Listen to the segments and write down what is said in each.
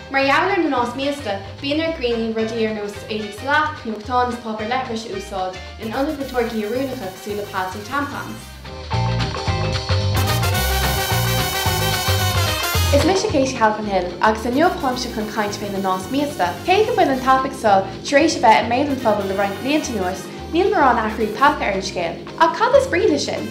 Mar gheallar na nás míostra, bíonn greení rudaí ar nós éideag sa leath nó is pobr leithris úsáid in ionad na torgaí arúnacha cosúla pads and tampons. Is Míostrú Katie helpin hill agus a neomhchaimse chun caint féin na nás míostra. Cé go bfuil an tábhacht seo taréis a bheith an méileann phobal le roinnt blianta nuas, níl mar an athrú taca ar an scéal. Ach cad is bríle sin?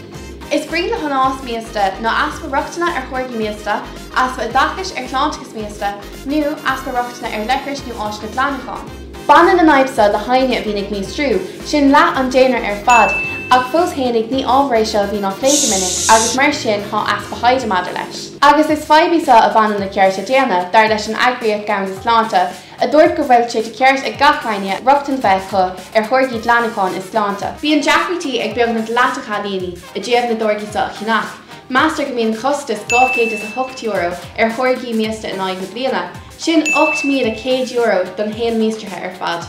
Is bríle an nás míostra nó aspa rochtainna ar chuirgí míostra, aspa a dachas ar chlántachas míostra, nó aspa rochtainna ar leithris nó áisna leathanaigh. Banan an aibsa le haine a bhínig Míostrú, sin leath an daonra ar fad, ag fós héananig ní ábhreis seo bhí nach léige minic agus mar sin há aspa haide maidir leis. Agus is feibísa a bhanan na ceart a déana dar leis an agríoch gan is sláinte, a dúirt go bhfuil sé de ceart ag gachraine rochtain bheith chu ar chuirgí leathanaigh is sláinte. Bhí an deachraití ag beag na leathanaigh líní a déobh na dorgaí sa chinach. Meastar go mbíonn costas €2.8 ar chuirgí míostra in áig na bliana, sin €8,100 don haon míostrathe ar fad.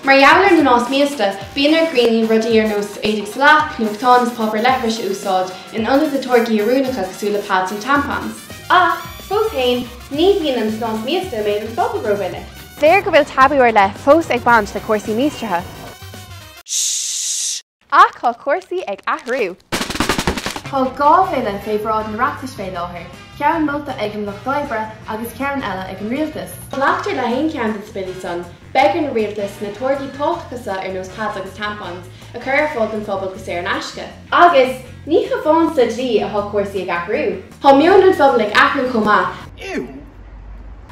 Mar gheallar na nás míostra, bíonn greení rudaí ar nós éideag sa leath nó is pobr leithris úsáid in ionad na torgaí arúnacha cosúla pads and tampons. Ach, fós hain, ní bhíonn an nás míostra méid an phobal roimhine. Léir go bhfuil tabaíoir le fós ag baint le cuasaí míostrathe. Ach tá cursaí ag athrú. Tá gábhéile fé bhrád na reachtas fé láthair, ceann multa ag an lochdaibhre agus ceann eile ag an rialtas. Leachtar le haon ceann den spilí son, begar na rialtas na torgaí tábhachtasa ar nós pads agus tampons, a chur ar fád an phobal go sé an aisce. Agus, ní chomháin sa dlí a thug cursaí ag athrú. Tá míonn an phobal ag athrú chomh.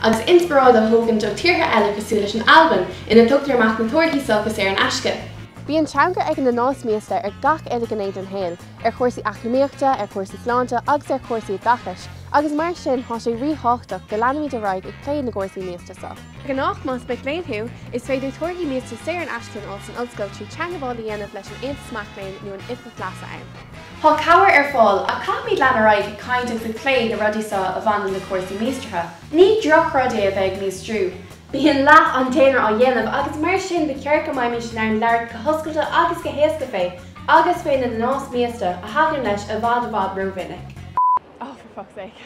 Agus inspiráid a thugann do tíortha eile cosúla an alban ina tugtar amach na torgaí sochas ar an aisce. Bhí an teangar ag na nás míostra ar gach eiligenéid an héal, ar chuirsaí achraíochta, ar chuirsaí sláinte agus ar chuirsaí dachas, agus mar sin há sé ríthachtaach go leanúid a raig ag clé na gcomsaí míostra sa. Gnách más be léonthú is féidir torgaí míostra sé an aisceann os an ollscoil trí teangabháil dhéanamh leis an aontas smachléin nó an iffa flasa ann. Tá cabhar ar fáil a caithmid lean raig caiinteach sa clé na rudaí sa a bhanan na cuirsaí míostrathe. Ní droch rudé a bheith Míostrú. Bhíonn leath an daonra á dhéanamh agus mar sin be ceart go maiid sin ar an leabhart go hoscailte agus go héasca fé, agus féin na nás míostra a hagann leis a bhd roimhinic. Oh, for fuck's sake.